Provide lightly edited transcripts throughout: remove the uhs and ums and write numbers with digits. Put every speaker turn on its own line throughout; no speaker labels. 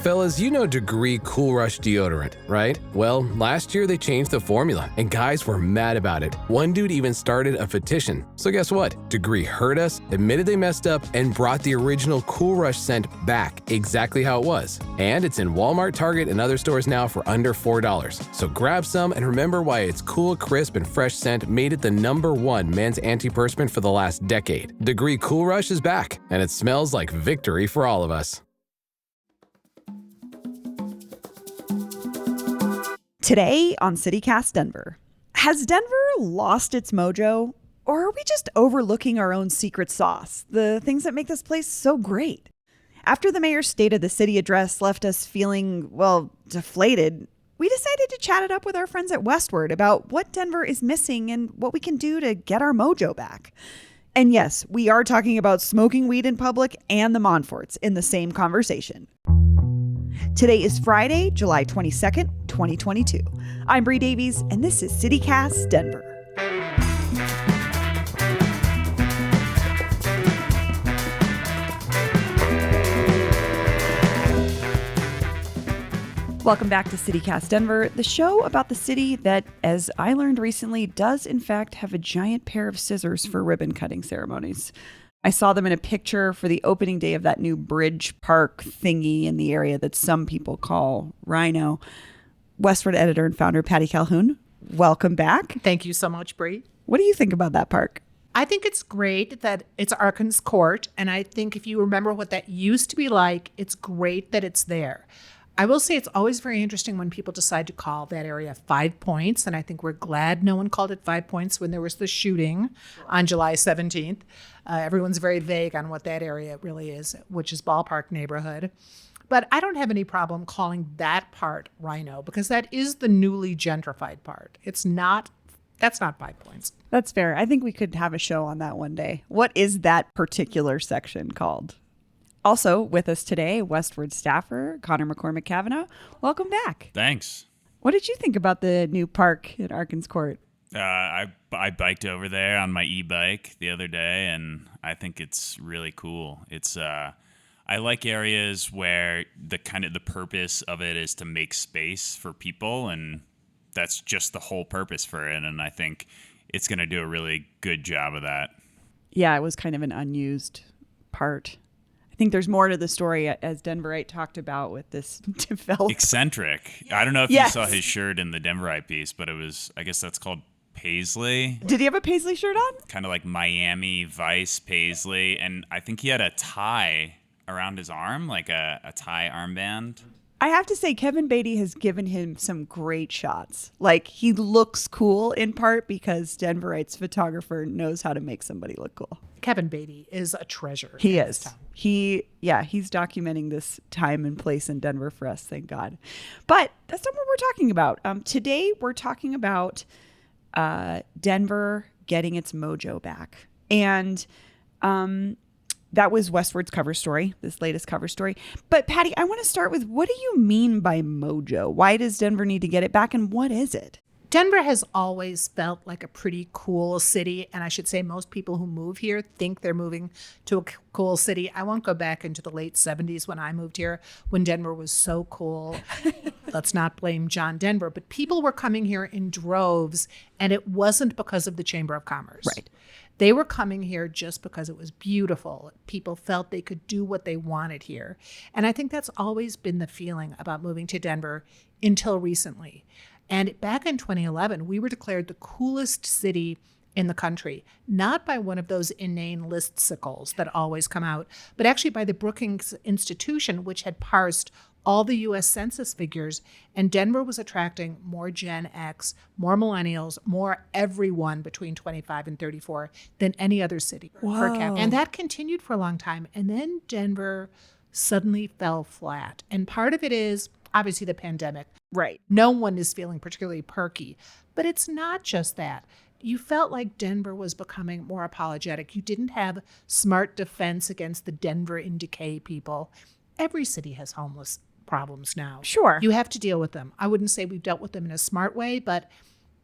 Fellas, you know Degree Cool Rush deodorant, right? Well, last year they changed the formula, and guys were mad about it. One dude even started a petition. So guess what? Degree heard us, admitted they messed up, and brought the original Cool Rush scent back exactly how it was. And it's in Walmart, Target, and other stores now for under $4. So grab some and remember why its cool, crisp, and fresh scent made it the #1 men's antiperspirant for the last decade. Degree Cool Rush is back, and it smells like victory for all of us.
Today on CityCast Denver. Has Denver lost its mojo? Or are we just overlooking our own secret sauce? The things that make this place so great? After the mayor's State of the City address left us feeling, well, deflated, we decided to chat it up with our friends at Westward about what Denver is missing and what we can do to get our mojo back. And yes, we are talking about smoking weed in public and the Montforts in the same conversation. Today is Friday, July 22nd, 2022. I'm Bree Davies, and this is CityCast Denver. Welcome back to CityCast Denver, the show about the city that, as I learned recently, does in fact have a giant pair of scissors for ribbon cutting ceremonies. I saw them in a picture for the opening day of that new bridge park thingy in the area that some people call Rhino. Westward editor and founder Patty Calhoun, welcome back.
Thank you so much, Bree.
What do you think about that park?
I think it's great that it's Arkan's Court, and I think if you remember what that used to be like, it's great that it's there. I will say it's always very interesting when people decide to call that area 5 Points, and I think we're glad no one called it 5 Points when there was the shooting on July 17th. Everyone's very vague on what that area really is, which is Ballpark neighborhood. But I don't have any problem calling that part Rhino because that is the newly gentrified part. That's not 5 Points.
That's fair. I think we could have a show on that one day. What is that particular section called? Also with us today, Westward staffer Connor McCormick Cavanaugh. Welcome back.
Thanks.
What did you think about the new park at Arkan's Court?
I biked over there on my e-bike the other day, and I think it's really cool. It's I like areas where the purpose of it is to make space for people, and that's just the whole purpose for it. And I think it's going to do a really good job of that.
Yeah, it was kind of an unused part. I think there's more to the story, as Denverite talked about with this developer.
Eccentric. I don't know if
Yes.
you saw his shirt in the Denverite piece, but it was, I guess that's called Paisley.
Did he have a Paisley shirt on?
Kind of like Miami Vice Paisley. And I think he had a tie around his arm, like a tie armband.
I have to say, Kevin Beatty has given him some great shots. Like, he looks cool in part because Denverite's photographer knows how to make somebody look cool.
Kevin Beatty is a treasure.
He is. He's documenting this time and place in Denver for us, thank God. But that's not what we're talking about. Today, we're talking about Denver getting its mojo back. And that was Westward's cover story, this latest cover story. But Patty, I want to start with, what do you mean by mojo? Why does Denver need to get it back, and what is it?
Denver has always felt like a pretty cool city, and I should say most people who move here think they're moving to a cool city. I won't go back into the late 70s when I moved here, when Denver was so cool. Let's not blame John Denver, but people were coming here in droves, and it wasn't because of the Chamber of Commerce.
Right.
They were coming here just because it was beautiful. People felt they could do what they wanted here. And I think that's always been the feeling about moving to Denver until recently. And back in 2011, we were declared the coolest city in the country, not by one of those inane listicles that always come out, but actually by the Brookings Institution, which had parsed all the U.S. Census figures, and Denver was attracting more Gen X, more millennials, more everyone between 25 and 34 than any other city per capita. And that continued for a long time. And then Denver suddenly fell flat. And part of it is obviously the pandemic.
Right.
No one is feeling particularly perky, but it's not just that. You felt like Denver was becoming more apologetic. You didn't have smart defense against the Denver in decay people. Every city has homeless problems now.
Sure.
You have to deal with them. I wouldn't say we've dealt with them in a smart way, but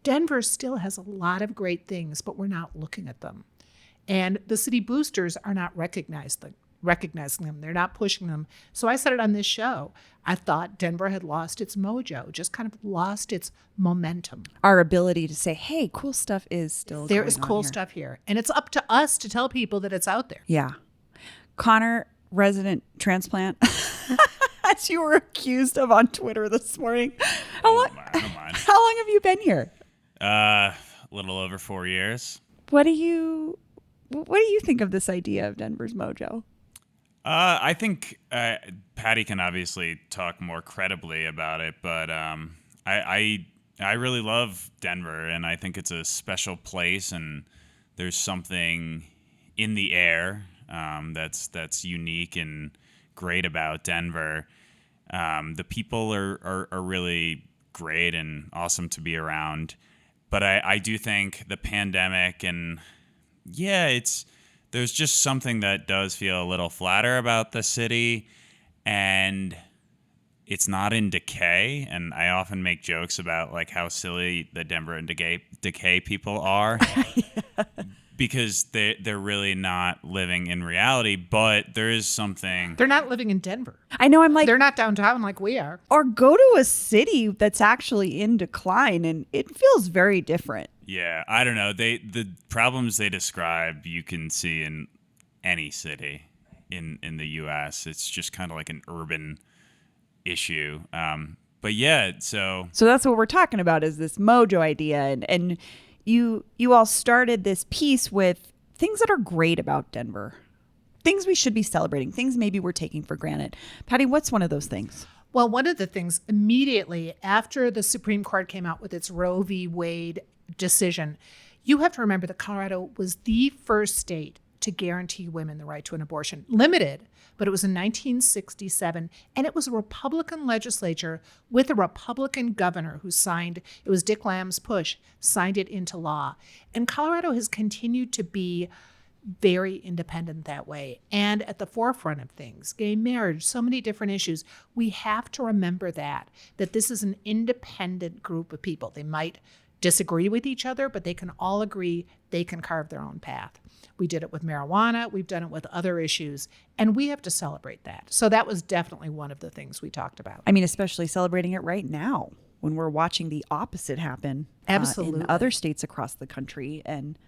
Denver still has a lot of great things, but we're not looking at them. And the city boosters are not recognizing recognizing them. They're not pushing them. So I said it on this show. I thought Denver had lost its mojo, just kind of lost its momentum.
Our ability to say, hey, cool stuff is still
There
going
is
on
cool
here.
stuff here. And it's up to us to tell people that it's out there.
Yeah. Connor, resident transplant, as you were accused of on Twitter this morning. How long have you been here?
A little over 4 years.
What do you think of this idea of Denver's mojo?
I think Patty can obviously talk more credibly about it, but I really love Denver, and I think it's a special place, and there's something in the air that's unique and great about Denver. The people are really great and awesome to be around, but I do think the pandemic and there's just something that does feel a little flatter about the city, and it's not in decay. And I often make jokes about like how silly the Denver and decay people are because they're really not living in reality, but there is something.
They're not living in Denver.
I know, I'm like,
They're not downtown like we are.
or go to a city that's actually in decline, and it feels very different.
Yeah, I don't know. The problems they describe you can see in any city in the U.S. It's just kind of like an urban issue. But yeah, so
that's what we're talking about is this mojo idea, and you all started this piece with things that are great about Denver, things we should be celebrating, things maybe we're taking for granted. Patty, what's one of those things?
Well, one of the things immediately after the Supreme Court came out with its Roe v. Wade decision, you have to remember that Colorado was the first state to guarantee women the right to an abortion. Limited, but it was in 1967, and it was a Republican legislature with a Republican governor who signed, it was Dick Lamb's push, signed it into law. And Colorado has continued to be very independent that way and at the forefront of things. Gay marriage, so many different issues. We have to remember that this is an independent group of people. They might disagree with each other, but they can all agree they can carve their own path. We did it with marijuana. We've done it with other issues, and we have to celebrate that. So that was definitely one of the things we talked about.
I mean, especially celebrating it right now when we're watching the opposite happen
Absolutely.
in other states across the country, and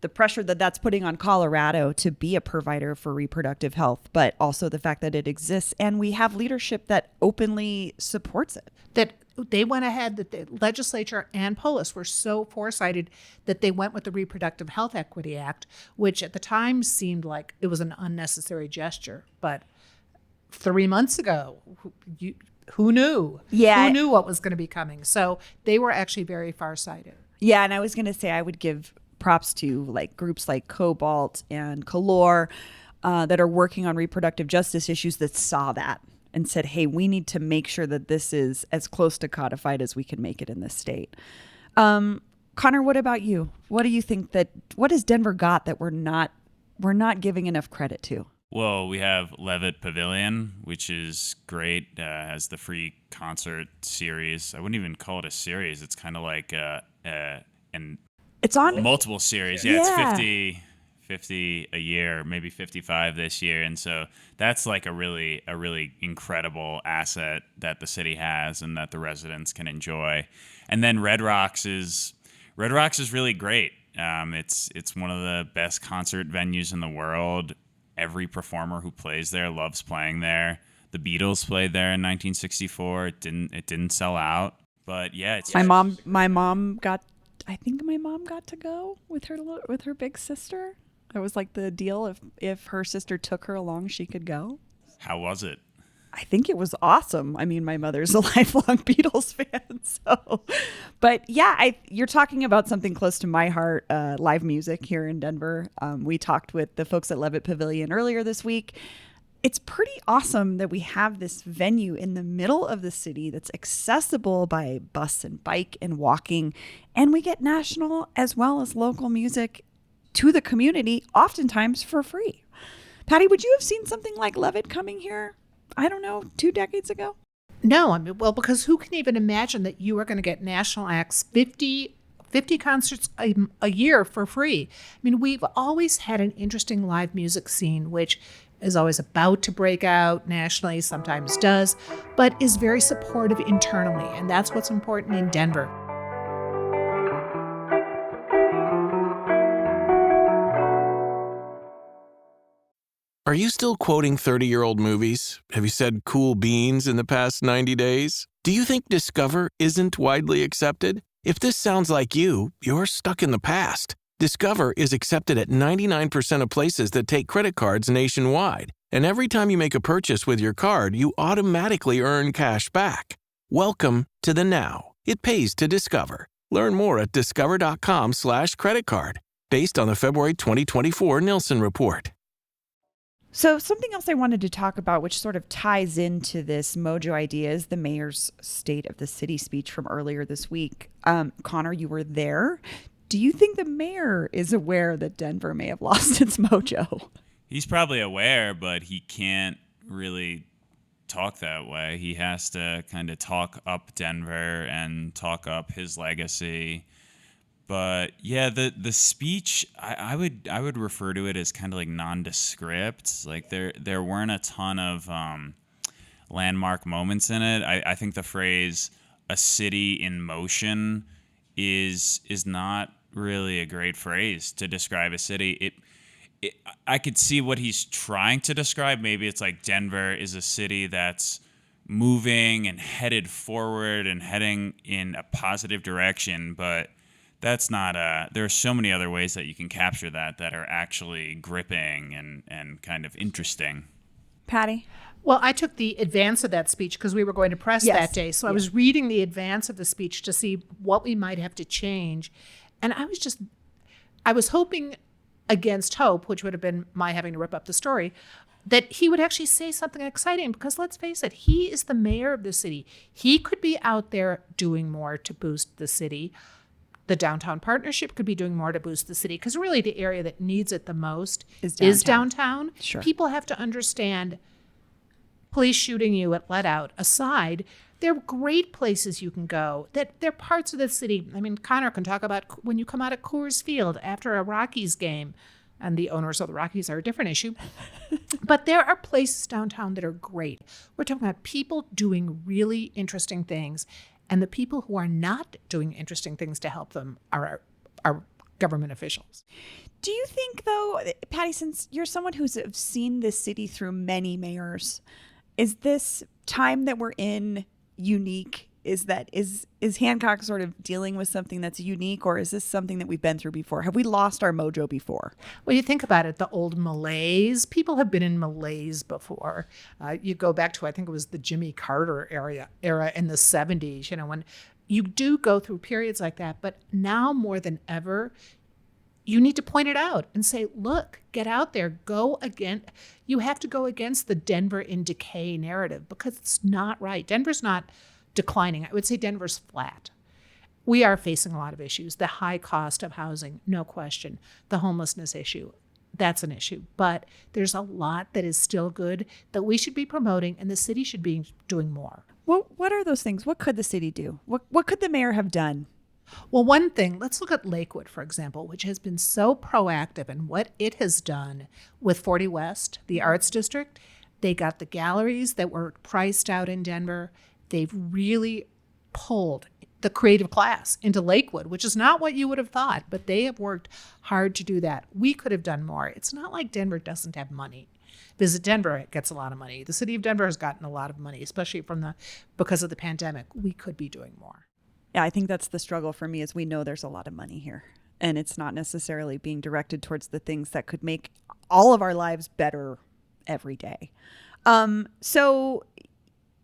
the pressure that's putting on Colorado to be a provider for reproductive health, but also the fact that it exists and we have leadership that openly supports it.
That they went ahead, that the legislature and Polis were so foresighted that they went with the Reproductive Health Equity Act, which at the time seemed like it was an unnecessary gesture. But 3 months ago, who knew?
Yeah.
Who knew what was going to be coming? So they were actually very farsighted.
Yeah, and I was going to say I would give props to like groups like Cobalt and Calor that are working on reproductive justice issues that saw that and said, hey, we need to make sure that this is as close to codified as we can make it in this state. Connor, what about you? What do you think what has Denver got that we're not giving enough credit to?
Well, we have Levitt Pavilion, which is great, has the free concert series. I wouldn't even call it a series. It's kind of like
it's on
multiple series. Yeah, it's 50 a year, maybe 55 this year. And so that's like a really incredible asset that the city has and that the residents can enjoy. And then Red Rocks is really great. It's one of the best concert venues in the world. Every performer who plays there loves playing there. The Beatles played there in 1964. It didn't sell out, but yeah, it's
my mom got to go with her big sister. That was like the deal. If her sister took her along, she could go.
How was it?
I think it was awesome. I mean, my mother's a lifelong Beatles fan, so. But yeah, you're talking about something close to my heart, live music here in Denver. We talked with the folks at Levitt Pavilion earlier this week. It's pretty awesome that we have this venue in the middle of the city that's accessible by bus and bike and walking, and we get national as well as local music to the community, oftentimes for free. Patty, would you have seen something like Levitt coming here, I don't know, 2 decades ago?
No, I mean, well, because who can even imagine that you are going to get national acts, 50 concerts a year for free? I mean, we've always had an interesting live music scene, which is always about to break out nationally, sometimes does, but is very supportive internally. And that's what's important in Denver.
Are you still quoting 30-year-old movies? Have you said cool beans in the past 90 days? Do you think Discover isn't widely accepted? If this sounds like you're stuck in the past. Discover is accepted at 99% of places that take credit cards nationwide. And every time you make a purchase with your card, you automatically earn cash back. Welcome to the now. It pays to Discover. Learn more at discover.com/credit card, based on the February 2024 Nielsen report.
So something else I wanted to talk about, which sort of ties into this Mojo idea, is the mayor's State of the City speech from earlier this week. Connor, you were there. Do you think the mayor is aware that Denver may have lost its mojo?
He's probably aware, but he can't really talk that way. He has to kind of talk up Denver and talk up his legacy. But yeah, the speech, I would refer to it as kind of like nondescript. Like there weren't a ton of landmark moments in it. I think the phrase "a city in motion" is not really a great phrase to describe a city. I could see what he's trying to describe. Maybe it's like Denver is a city that's moving and headed forward and heading in a positive direction, but that's not there are so many other ways that you can capture that are actually gripping and kind of interesting.
Patty?
Well, I took the advance of that speech because we were going to press that day. So I was reading the advance of the speech to see what we might have to change. And I was hoping against hope, which would have been my having to rip up the story, that he would actually say something exciting, because let's face it, he is the mayor of the city. He could be out there doing more to boost the city. The downtown partnership could be doing more to boost the city, because really the area that needs it the most is downtown.
Sure.
People have to understand, police shooting you at let out aside, there are great places you can go. That there are parts of the city. I mean, Connor can talk about when you come out of Coors Field after a Rockies game, and the owners of the Rockies are a different issue. But there are places downtown that are great. We're talking about people doing really interesting things. And the people who are not doing interesting things to help them are government officials.
Do you think, though, Patty, since you're someone who's seen this city through many mayors, is this time that we're in unique? Is Hancock sort of dealing with something that's unique, or is this something that we've been through before? Have we lost our mojo before?
Well, you think about it, the old malaise. People have been in malaise before. You go back to, I think it was the Jimmy Carter era in the 70s, when you do go through periods like that. But now more than ever, you need to point it out and say, look, get out there, go again. You have to go against the Denver in decay narrative, because it's not right. Denver's not declining. I would say Denver's flat. We are facing a lot of issues. The high cost of housing, no question. The homelessness issue, that's an issue. But there's a lot that is still good that we should be promoting, and the city should be doing more.
Well, what are those things? What could the city do? What could the mayor have done?
Well, one thing, let's look at Lakewood, for example, which has been so proactive in what it has done with 40 West, the arts district. They got the galleries that were priced out in Denver. They've really pulled the creative class into Lakewood, which is not what you would have thought, but they have worked hard to do that. We could have done more. It's not like Denver doesn't have money. Visit Denver gets a lot of money. The city of Denver has gotten a lot of money, especially because of the pandemic. We could be doing more.
Yeah, I think that's the struggle for me, is we know there's a lot of money here, and it's not necessarily being directed towards the things that could make all of our lives better every day. So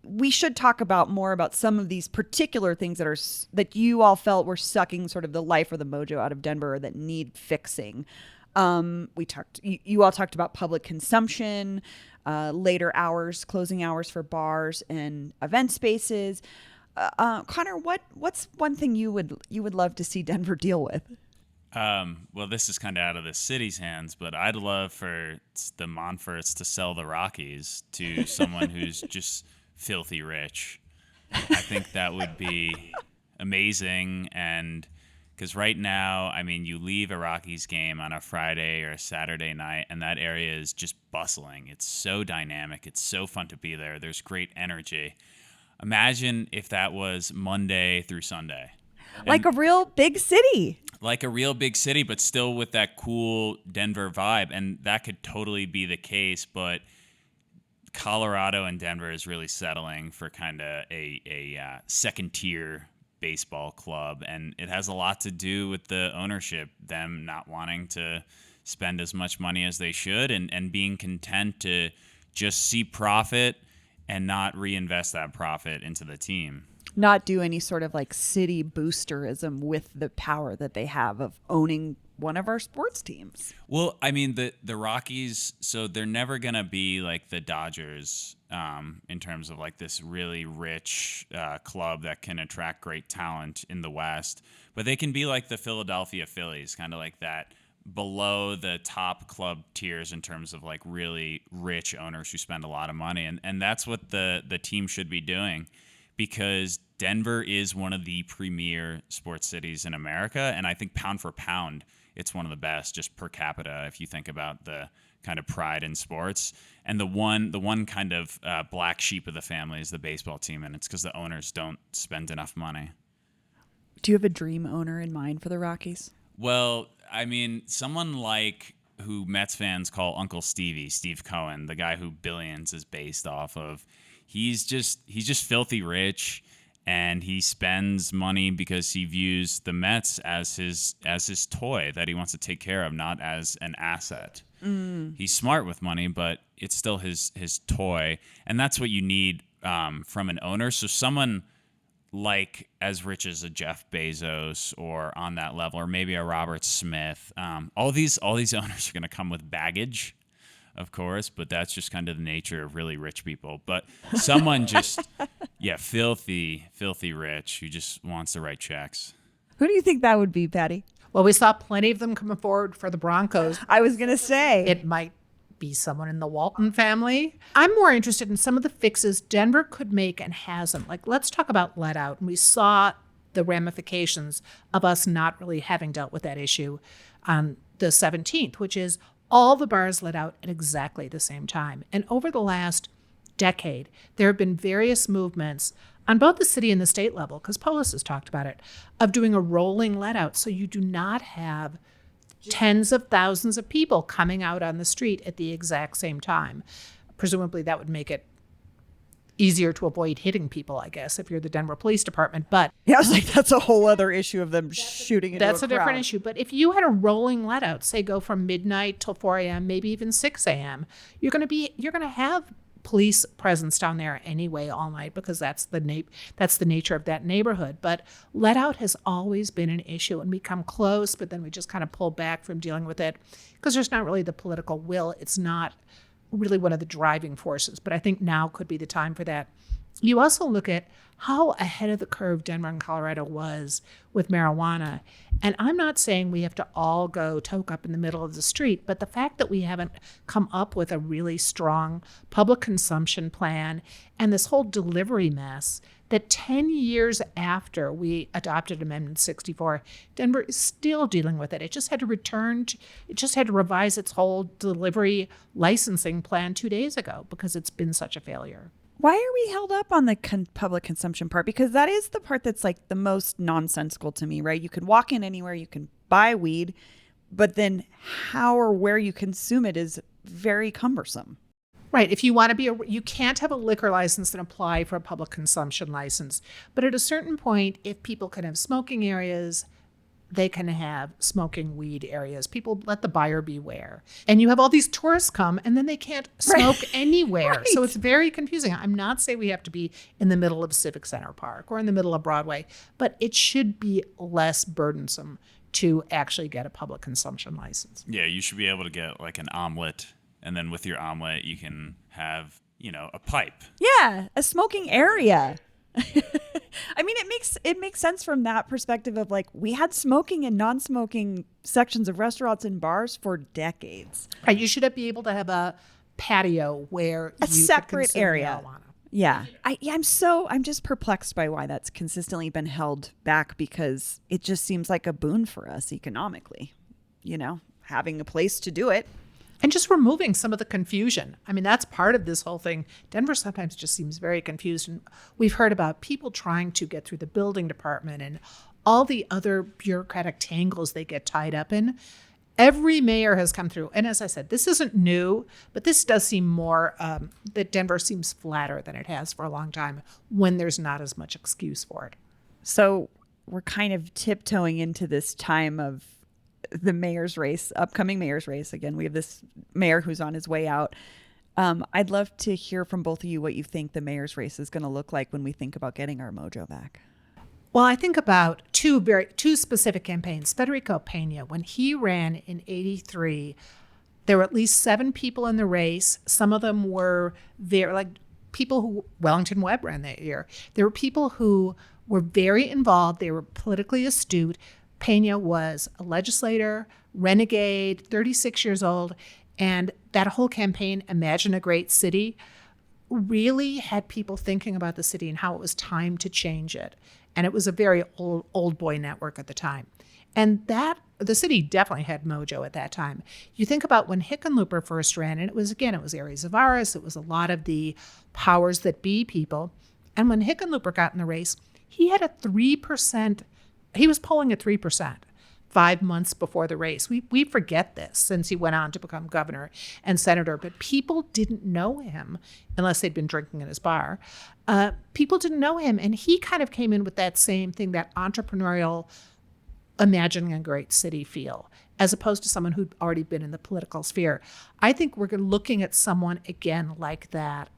we should talk more about some of these particular things that you all felt were sucking sort of the life or the mojo out of Denver, that need fixing. You all talked about public consumption, later hours, closing hours for bars and event spaces. Connor, what's one thing you would love to see Denver deal with?
Well, this is kind of out of the city's hands, but I'd love for the Montforts to sell the Rockies to someone who's just filthy rich. I think that would be amazing, and Because right now, I mean, you leave a Rockies game on a Friday or a Saturday night, and that area is just bustling. It's so dynamic. It's so fun to be there. There's great energy. Imagine if that was Monday through Sunday.
Like a real big city.
Like a real big city, but still with that cool Denver vibe. And that could totally be the case, but Colorado and Denver is really settling for kind of a second tier baseball club, and it has a lot to do with the ownership, them not wanting to spend as much money as they should, and being content to just see profit and not reinvest that profit into the team.
Not do any sort of like city boosterism with the power that they have of owning one of our sports teams.
Well, I mean, the Rockies, so they're never going to be like the Dodgers in terms of like this really rich club that can attract great talent in the West. But they can be like the Philadelphia Phillies, kind of like that below the top club tiers in terms of like really rich owners who spend a lot of money. And that's what the team should be doing, because Denver is one of the premier sports cities in America. And I think pound for pound, it's one of the best just per capita if you think about the kind of pride in sports. And the one kind of black sheep of the family is the baseball team, and it's because the owners don't spend enough money.
Do you have a dream owner in mind for the Rockies?
Well, I mean, someone like who Mets fans call Uncle Stevie, Steve Cohen, the guy who Billions is based off of. He's just filthy rich. And he spends money because he views the Mets as his toy that he wants to take care of, not as an asset. He's smart with money, but it's still his toy, and that's what you need from an owner. So someone like as rich as a Jeff Bezos or on that level, or maybe a Robert Smith. All these owners are going to come with baggage, of course, but that's just kind of the nature of really rich people. But someone just, filthy rich who just wants to write checks.
Who do you think that would be, Patty?
Well, we saw plenty of them coming forward for the Broncos.
I was going to say.
It might be someone in the Walton family. I'm more interested in some of the fixes Denver could make and hasn't. Like, let's talk about let out. And we saw the ramifications of us not really having dealt with that issue on the 17th, which is all the bars let out at exactly the same time. And over the last decade, there have been various movements on both the city and the state level, because Polis has talked about it, of doing a rolling let out so you do not have tens of thousands of people coming out on the street at the exact same time. Presumably that would make it easier to avoid hitting people, I guess, if you're the Denver Police Department. But
yeah, I was like, that's a whole other issue of them shooting into
that's a
crowd.
different issue. But if you had a rolling let out, say go from midnight till 4 a.m., maybe even 6 a.m., you're going to have police presence down there anyway all night, because that's the nature of that neighborhood. But let out has always been an issue, and we come close, but then we just kind of pull back from dealing with it because there's not really the political will. It's not really one of the driving forces, but I think now could be the time for that. You also look at how ahead of the curve Denver and Colorado was with marijuana. And I'm not saying we have to all go toke up in the middle of the street, but the fact that we haven't come up with a really strong public consumption plan and this whole delivery mess, that 10 years after we adopted Amendment 64, Denver is still dealing with it. It just had to revise its whole delivery licensing plan 2 days ago because it's been such a failure.
Why are we held up on the public consumption part? Because that is the part that's like the most nonsensical to me, right? You can walk in anywhere, you can buy weed, but then how or where you consume it is very cumbersome.
Right. If you want to you can't have a liquor license and apply for a public consumption license. But at a certain point, if people can have smoking areas, they can have smoking weed areas. People let the buyer beware. And you have all these tourists come and then they can't smoke anywhere.
Right.
So it's very confusing. I'm not saying we have to be in the middle of Civic Center Park or in the middle of Broadway, but it should be less burdensome to actually get a public consumption license.
Yeah, you should be able to get like an omelet, and then with your omelet you can have, a pipe.
Yeah, a smoking area. I mean, it makes sense from that perspective of like, we had smoking and non-smoking sections of restaurants and bars for decades.
Right, you should be able to have a patio where
a
you
separate
could consume
area.
marijuana.
Yeah. I'm just perplexed by why that's consistently been held back, because it just seems like a boon for us economically, having a place to do it.
And just removing some of the confusion. I mean, that's part of this whole thing. Denver sometimes just seems very confused. And we've heard about people trying to get through the building department and all the other bureaucratic tangles they get tied up in. Every mayor has come through. And as I said, this isn't new, but this does seem more that Denver seems flatter than it has for a long time when there's not as much excuse for it.
So we're kind of tiptoeing into this time of the mayor's race, upcoming mayor's race. Again, we have this mayor who's on his way out. I'd love to hear from both of you what you think the mayor's race is going to look like when we think about getting our mojo back.
Well, I think about two specific campaigns. Federico Pena, when he ran in '83, there were at least 7 people in the race. Some of them were there, like people who Wellington Webb ran that year. There were people who were very involved. They were politically astute. Pena was a legislator, renegade, 36 years old, and that whole campaign, Imagine a Great City, really had people thinking about the city and how it was time to change it. And it was a very old boy network at the time. And the city definitely had mojo at that time. You think about when Hickenlooper first ran, and it was Aries Zavaris, it was a lot of the powers that be people. And when Hickenlooper got in the race, he had a 3%. He was polling at 3% 5 months before the race. We forget this since he went on to become governor and senator, but people didn't know him unless they'd been drinking in his bar. People didn't know him, and he kind of came in with that same thing, that entrepreneurial, imagining a great city feel, as opposed to someone who'd already been in the political sphere. I think we're looking at someone again like that.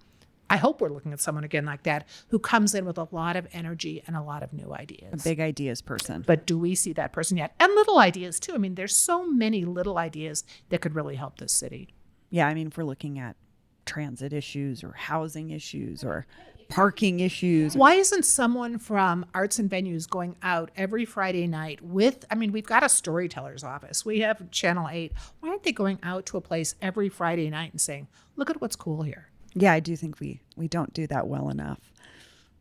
I hope we're looking at someone again like that who comes in with a lot of energy and a lot of new ideas.
A big ideas person.
But do we see that person yet? And little ideas too. I mean, there's so many little ideas that could really help this city.
Yeah, I mean, if we're looking at transit issues or housing issues or parking issues.
Why isn't someone from Arts and Venues going out every Friday night we've got a storyteller's office. We have Channel 8. Why aren't they going out to a place every Friday night and saying, look at what's cool here?
Yeah, I do think we don't do that well enough.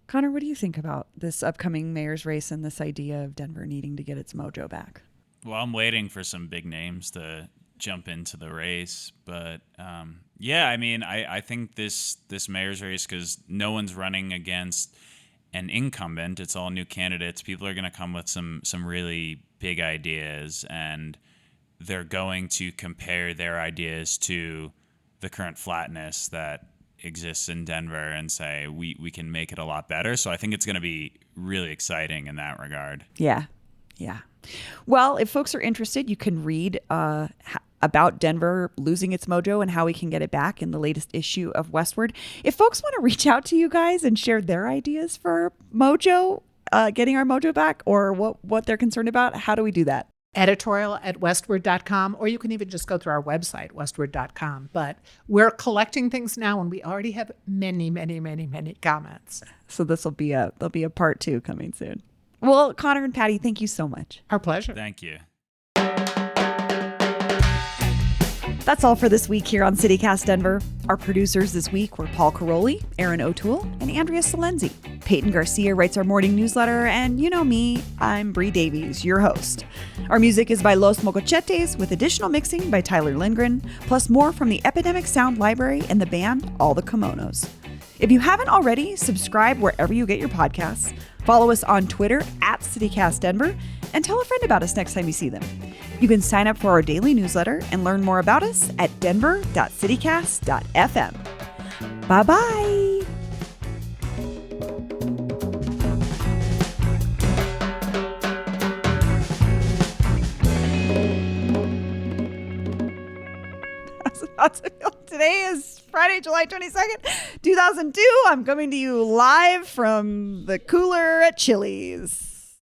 Connor, what do you think about this upcoming mayor's race and this idea of Denver needing to get its mojo back?
Well, I'm waiting for some big names to jump into the race. But I think this mayor's race, because no one's running against an incumbent, it's all new candidates. People are going to come with some really big ideas, and they're going to compare their ideas to the current flatness that exists in Denver and say we can make it a lot better. So I think it's going to be really exciting in that regard.
Yeah. Well, if folks are interested, you can read about Denver losing its mojo and how we can get it back in the latest issue of Westward. If folks want to reach out to you guys and share their ideas for mojo, getting our mojo back, or what they're concerned about, how do we do that?
Editorial@westward.com, or you can even just go through our website, westward.com. But we're collecting things now, and we already have many, many, many, many comments.
So there'll be a part 2 coming soon. Well, Connor and Patty, thank you so much.
Our pleasure.
Thank you.
That's all for this week here on CityCast Denver. Our producers this week were Paul Caroli, Aaron O'Toole, and Andrea Salenzi. Peyton Garcia writes our morning newsletter, and you know me, I'm Bree Davies, your host. Our music is by Los Mocochetes, with additional mixing by Tyler Lindgren, plus more from the Epidemic Sound Library and the band All the Kimonos. If you haven't already, subscribe wherever you get your podcasts, follow us on Twitter @CityCastDenver, and tell a friend about us next time you see them. You can sign up for our daily newsletter and learn more about us at denver.citycast.fm. Bye-bye. Today is Friday, July 22nd, 2002. I'm coming to you live from the cooler at Chili's.